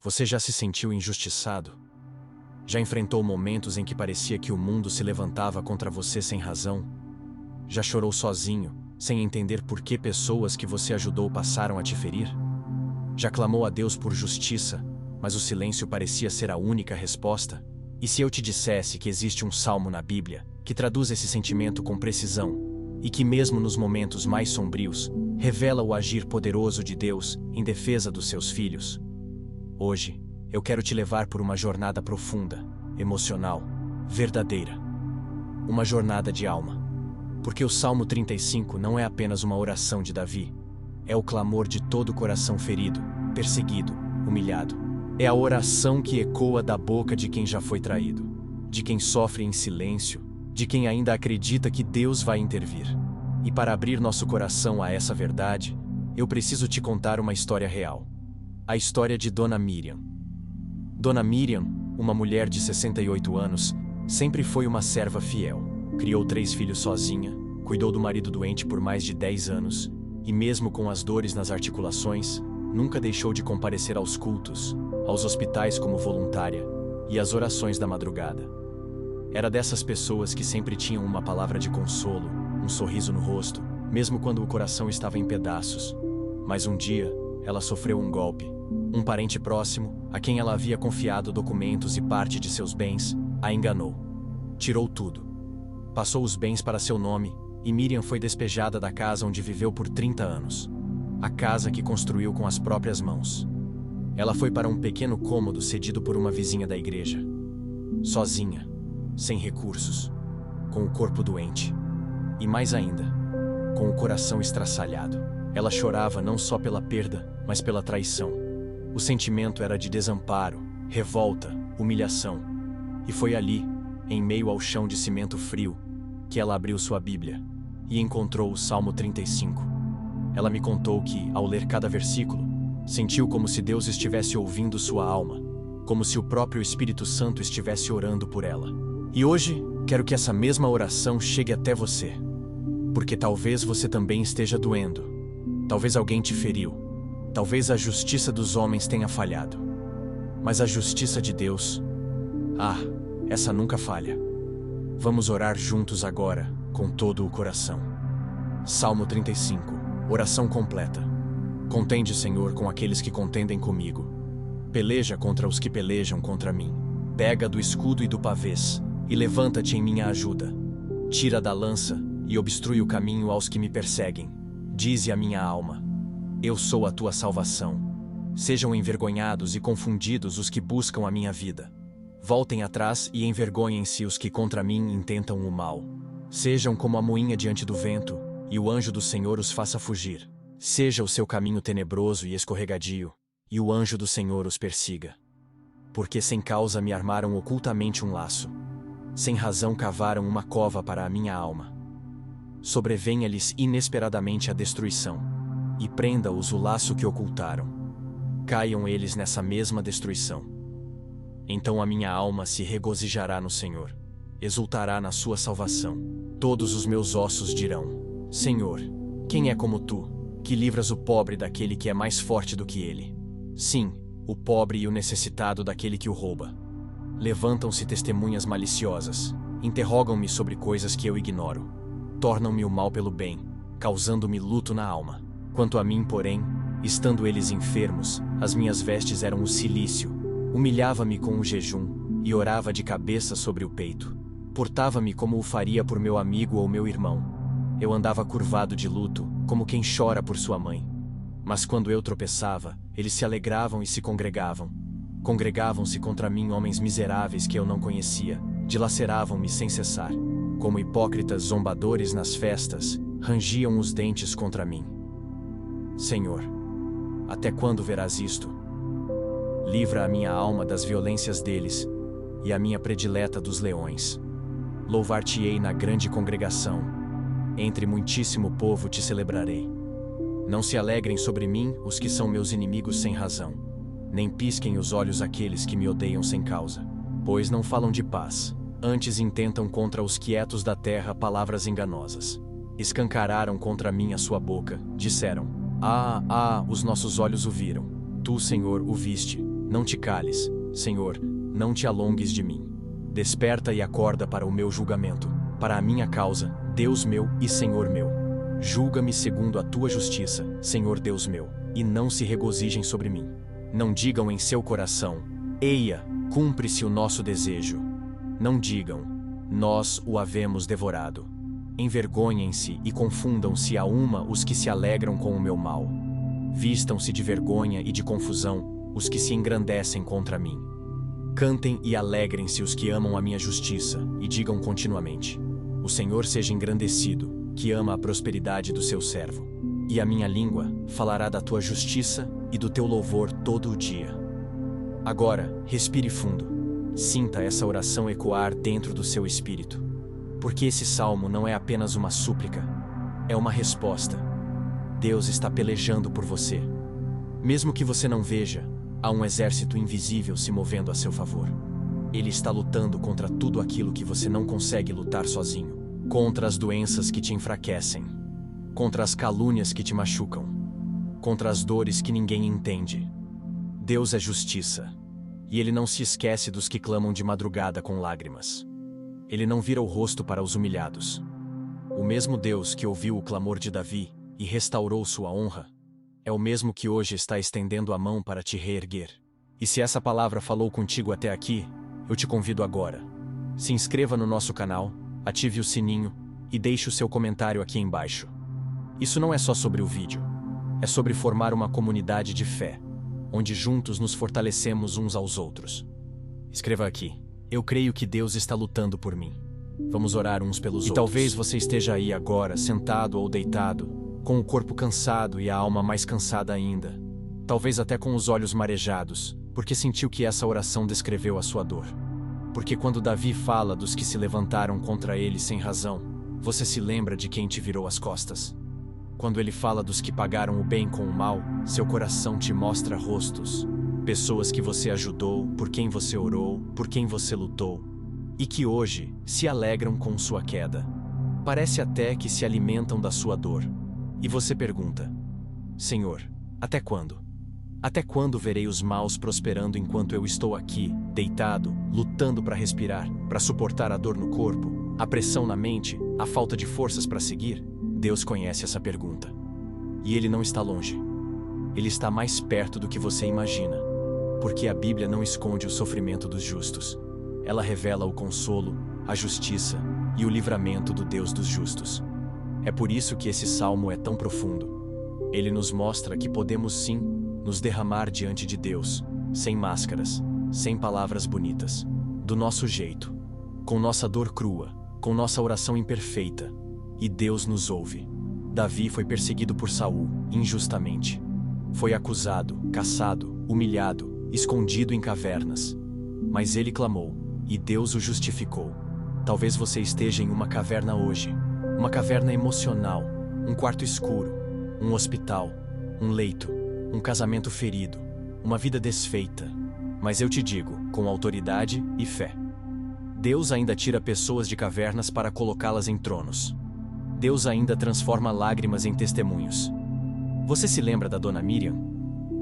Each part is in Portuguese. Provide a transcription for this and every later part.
Você já se sentiu injustiçado? Já enfrentou momentos em que parecia que o mundo se levantava contra você sem razão? Já chorou sozinho, sem entender por que pessoas que você ajudou passaram a te ferir? Já clamou a Deus por justiça, mas o silêncio parecia ser a única resposta? E se eu te dissesse que existe um salmo na Bíblia que traduz esse sentimento com precisão e que, mesmo nos momentos mais sombrios, revela o agir poderoso de Deus em defesa dos seus filhos? Hoje, eu quero te levar por uma jornada profunda, emocional, verdadeira. Uma jornada de alma. Porque o Salmo 35 não é apenas uma oração de Davi. É o clamor de todo o coração ferido, perseguido, humilhado. É a oração que ecoa da boca de quem já foi traído, de quem sofre em silêncio, de quem ainda acredita que Deus vai intervir. E para abrir nosso coração a essa verdade, eu preciso te contar uma história real. A história de Dona Miriam. Dona Miriam, uma mulher de 68 anos, sempre foi uma serva fiel. Criou 3 filhos sozinha, cuidou do marido doente por mais de 10 anos, e mesmo com as dores nas articulações, nunca deixou de comparecer aos cultos, aos hospitais como voluntária, e às orações da madrugada. Era dessas pessoas que sempre tinham uma palavra de consolo, um sorriso no rosto, mesmo quando o coração estava em pedaços. Mas um dia, ela sofreu um golpe. Um parente próximo, a quem ela havia confiado documentos e parte de seus bens, a enganou. Tirou tudo. Passou os bens para seu nome, e Miriam foi despejada da casa onde viveu por 30 anos. A casa que construiu com as próprias mãos. Ela foi para um pequeno cômodo cedido por uma vizinha da igreja. Sozinha, sem recursos, com o corpo doente. E mais ainda, com o coração estraçalhado. Ela chorava não só pela perda, mas pela traição. O sentimento era de desamparo, revolta, humilhação. E foi ali, em meio ao chão de cimento frio, que ela abriu sua Bíblia e encontrou o Salmo 35. Ela me contou que, ao ler cada versículo, sentiu como se Deus estivesse ouvindo sua alma, como se o próprio Espírito Santo estivesse orando por ela. E hoje, quero que essa mesma oração chegue até você, porque talvez você também esteja doendo. Talvez alguém te feriu. Talvez a justiça dos homens tenha falhado. Mas a justiça de Deus, essa nunca falha. Vamos orar juntos agora, com todo o coração. Salmo 35, oração completa. Contende, Senhor, com aqueles que contendem comigo. Peleja contra os que pelejam contra mim. Pega do escudo e do pavês, e levanta-te em minha ajuda. Tira da lança, e obstrui o caminho aos que me perseguem. Dize a minha alma: eu sou a tua salvação. Sejam envergonhados e confundidos os que buscam a minha vida. Voltem atrás e envergonhem-se os que contra mim intentam o mal. Sejam como a moinha diante do vento, e o anjo do Senhor os faça fugir. Seja o seu caminho tenebroso e escorregadio, e o anjo do Senhor os persiga. Porque sem causa me armaram ocultamente um laço. Sem razão cavaram uma cova para a minha alma. Sobrevenha-lhes inesperadamente a destruição, e prenda-os o laço que ocultaram. Caiam eles nessa mesma destruição. Então a minha alma se regozijará no Senhor, exultará na sua salvação. Todos os meus ossos dirão: Senhor, quem é como tu, que livras o pobre daquele que é mais forte do que ele? Sim, o pobre e o necessitado daquele que o rouba. Levantam-se testemunhas maliciosas, interrogam-me sobre coisas que eu ignoro. Tornam-me o mal pelo bem, causando-me luto na alma. Quanto a mim, porém, estando eles enfermos, as minhas vestes eram o cilício. Humilhava-me com o jejum, e orava de cabeça sobre o peito. Portava-me como o faria por meu amigo ou meu irmão. Eu andava curvado de luto, como quem chora por sua mãe. Mas quando eu tropeçava, eles se alegravam e se congregavam. Congregavam-se contra mim homens miseráveis que eu não conhecia, dilaceravam-me sem cessar. Como hipócritas zombadores nas festas, rangiam os dentes contra mim. Senhor, até quando verás isto? Livra a minha alma das violências deles, e a minha predileta dos leões. Louvar-te-ei na grande congregação, entre muitíssimo povo te celebrarei. Não se alegrem sobre mim os que são meus inimigos sem razão, nem pisquem os olhos aqueles que me odeiam sem causa, pois não falam de paz. Antes intentam contra os quietos da terra palavras enganosas. Escancararam contra mim a sua boca, disseram: os nossos olhos o viram. Tu, Senhor, o viste, Não te cales, Senhor, não te alongues de mim. Desperta e acorda para o meu julgamento, para a minha causa, Deus meu e Senhor meu. Julga-me segundo a tua justiça, Senhor Deus meu, e não se regozijem sobre mim. Não digam em seu coração: eia, cumpre-se o nosso desejo. Não digam: nós o havemos devorado. Envergonhem-se e confundam-se a uma os que se alegram com o meu mal. Vistam-se de vergonha e de confusão os que se engrandecem contra mim. Cantem e alegrem-se os que amam a minha justiça, e digam continuamente: o Senhor seja engrandecido, que ama a prosperidade do seu servo. E a minha língua falará da tua justiça e do teu louvor todo o dia. Agora, respire fundo. Sinta essa oração ecoar dentro do seu espírito. Porque esse salmo não é apenas uma súplica, é uma resposta. Deus está pelejando por você. Mesmo que você não veja, há um exército invisível se movendo a seu favor. Ele está lutando contra tudo aquilo que você não consegue lutar sozinho. Contra as doenças que te enfraquecem. Contra as calúnias que te machucam. Contra as dores que ninguém entende. Deus é justiça. E Ele não se esquece dos que clamam de madrugada com lágrimas. Ele não vira o rosto para os humilhados. O mesmo Deus que ouviu o clamor de Davi e restaurou sua honra, é o mesmo que hoje está estendendo a mão para te reerguer. E se essa palavra falou contigo até aqui, eu te convido agora. Se inscreva no nosso canal, ative o sininho e deixe o seu comentário aqui embaixo. Isso não é só sobre o vídeo. É sobre formar uma comunidade de fé, onde juntos nos fortalecemos uns aos outros. Escreva aqui: eu creio que Deus está lutando por mim. Vamos orar uns pelos outros. E talvez você esteja aí agora, sentado ou deitado, com o corpo cansado e a alma mais cansada ainda. Talvez até com os olhos marejados, porque sentiu que essa oração descreveu a sua dor. Porque quando Davi fala dos que se levantaram contra ele sem razão, você se lembra de quem te virou as costas. Quando ele fala dos que pagaram o bem com o mal, seu coração te mostra rostos. Pessoas que você ajudou, por quem você orou, por quem você lutou, e que hoje se alegram com sua queda. Parece até que se alimentam da sua dor. E você pergunta: Senhor, até quando? Até quando verei os maus prosperando enquanto eu estou aqui, deitado, lutando para respirar, para suportar a dor no corpo, a pressão na mente, a falta de forças para seguir? Deus conhece essa pergunta. E Ele não está longe. Ele está mais perto do que você imagina. Porque a Bíblia não esconde o sofrimento dos justos. Ela revela o consolo, a justiça e o livramento do Deus dos justos. É por isso que esse salmo é tão profundo. Ele nos mostra que podemos sim nos derramar diante de Deus, sem máscaras, sem palavras bonitas, do nosso jeito, com nossa dor crua, com nossa oração imperfeita. E Deus nos ouve. Davi foi perseguido por Saul, injustamente. Foi acusado, caçado, humilhado, escondido em cavernas. Mas ele clamou, e Deus o justificou. Talvez você esteja em uma caverna hoje. Uma caverna emocional, um quarto escuro, um hospital, um leito, um casamento ferido, uma vida desfeita. Mas eu te digo, com autoridade e fé: Deus ainda tira pessoas de cavernas para colocá-las em tronos. Deus ainda transforma lágrimas em testemunhos. Você se lembra da dona Miriam?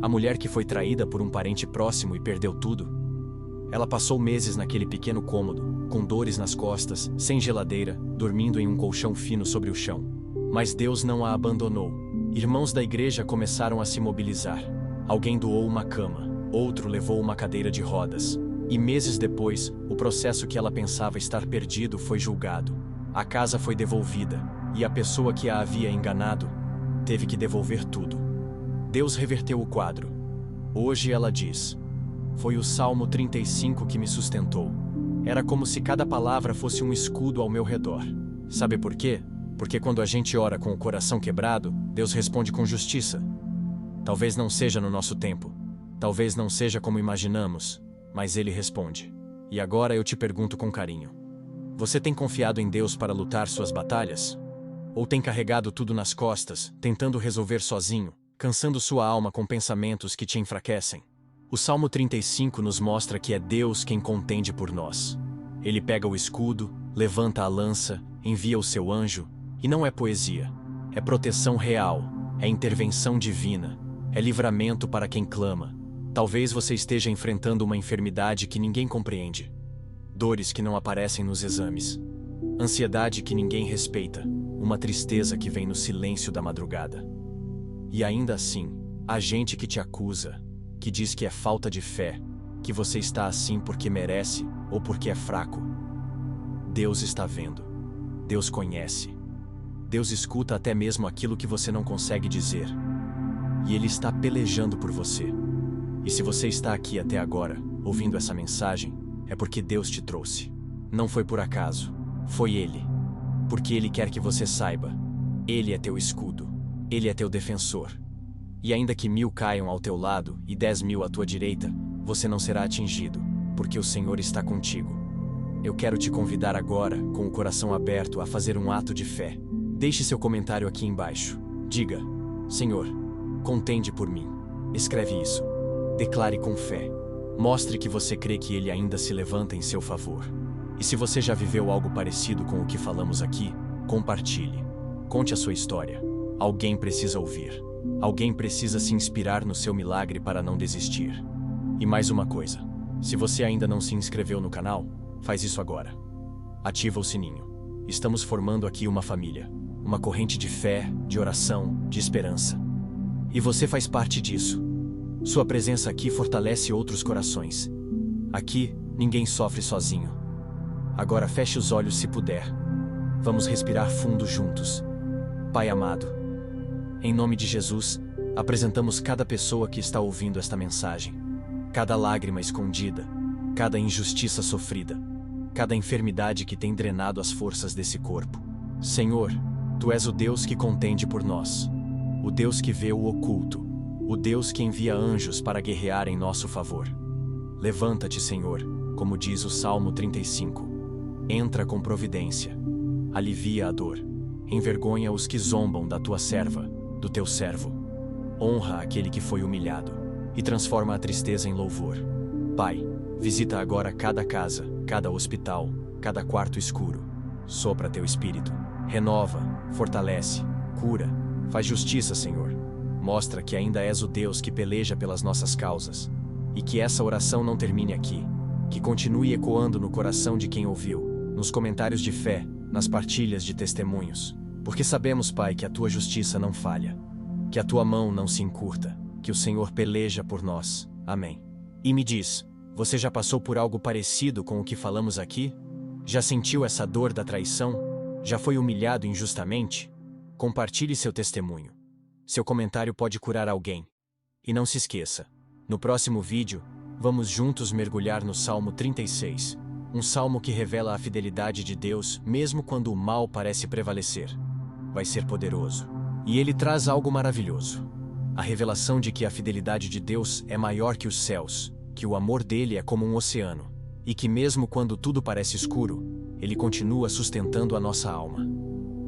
A mulher que foi traída por um parente próximo e perdeu tudo? Ela passou meses naquele pequeno cômodo, com dores nas costas, sem geladeira, dormindo em um colchão fino sobre o chão. Mas Deus não a abandonou. Irmãos da igreja começaram a se mobilizar. Alguém doou uma cama, outro levou uma cadeira de rodas. E meses depois, o processo que ela pensava estar perdido foi julgado. A casa foi devolvida. E a pessoa que a havia enganado teve que devolver tudo. Deus reverteu o quadro. Hoje ela diz: foi o Salmo 35 que me sustentou. Era como se cada palavra fosse um escudo ao meu redor. Sabe por quê? Porque quando a gente ora com o coração quebrado, Deus responde com justiça. Talvez não seja no nosso tempo. Talvez não seja como imaginamos, mas Ele responde. E agora eu te pergunto com carinho: você tem confiado em Deus para lutar suas batalhas? Ou tem carregado tudo nas costas, tentando resolver sozinho, cansando sua alma com pensamentos que te enfraquecem? O Salmo 35 nos mostra que é Deus quem contende por nós. Ele pega o escudo, levanta a lança, envia o seu anjo, e não é poesia. É proteção real, é intervenção divina, é livramento para quem clama. Talvez você esteja enfrentando uma enfermidade que ninguém compreende, dores que não aparecem nos exames, ansiedade que ninguém respeita, uma tristeza que vem no silêncio da madrugada. E ainda assim, há gente que te acusa, que diz que é falta de fé, que você está assim porque merece ou porque é fraco. Deus está vendo. Deus conhece. Deus escuta até mesmo aquilo que você não consegue dizer. E Ele está pelejando por você. E se você está aqui até agora, ouvindo essa mensagem, é porque Deus te trouxe. Não foi por acaso. Foi Ele. Porque Ele quer que você saiba. Ele é teu escudo. Ele é teu defensor. E ainda que 1000 caiam ao teu lado e 10.000 à tua direita, você não será atingido, porque o Senhor está contigo. Eu quero te convidar agora, com o coração aberto, a fazer um ato de fé. Deixe seu comentário aqui embaixo. Diga: Senhor, contende por mim. Escreve isso. Declare com fé. Mostre que você crê que Ele ainda se levanta em seu favor. E se você já viveu algo parecido com o que falamos aqui, compartilhe. Conte a sua história. Alguém precisa ouvir. Alguém precisa se inspirar no seu milagre para não desistir. E mais uma coisa. Se você ainda não se inscreveu no canal, faz isso agora. Ativa o sininho. Estamos formando aqui uma família. Uma corrente de fé, de oração, de esperança. E você faz parte disso. Sua presença aqui fortalece outros corações. Aqui, ninguém sofre sozinho. Agora feche os olhos se puder. Vamos respirar fundo juntos. Pai amado, em nome de Jesus, apresentamos cada pessoa que está ouvindo esta mensagem. Cada lágrima escondida, cada injustiça sofrida, cada enfermidade que tem drenado as forças desse corpo. Senhor, Tu és o Deus que contende por nós. O Deus que vê o oculto. O Deus que envia anjos para guerrear em nosso favor. Levanta-te, Senhor, como diz o Salmo 35. Entra com providência. Alivia a dor. Envergonha os que zombam da Tua serva, do Teu servo. Honra aquele que foi humilhado e transforma a tristeza em louvor. Pai, visita agora cada casa, cada hospital, cada quarto escuro. Sopra Teu Espírito. Renova, fortalece, cura, faz justiça, Senhor. Mostra que ainda és o Deus que peleja pelas nossas causas. E que essa oração não termine aqui. Que continue ecoando no coração de quem ouviu, nos comentários de fé, nas partilhas de testemunhos. Porque sabemos, Pai, que a Tua justiça não falha. Que a Tua mão não se encurta. Que o Senhor peleja por nós. Amém. E me diz, você já passou por algo parecido com o que falamos aqui? Já sentiu essa dor da traição? Já foi humilhado injustamente? Compartilhe seu testemunho. Seu comentário pode curar alguém. E não se esqueça, no próximo vídeo, vamos juntos mergulhar no Salmo 36, um salmo que revela a fidelidade de Deus mesmo quando o mal parece prevalecer. Vai ser poderoso. E ele traz algo maravilhoso. A revelação de que a fidelidade de Deus é maior que os céus, que o amor dele é como um oceano, e que mesmo quando tudo parece escuro, ele continua sustentando a nossa alma.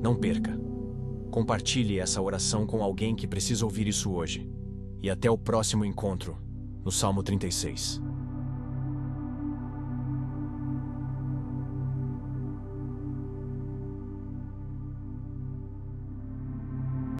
Não perca. Compartilhe essa oração com alguém que precisa ouvir isso hoje. E até o próximo encontro, no Salmo 36.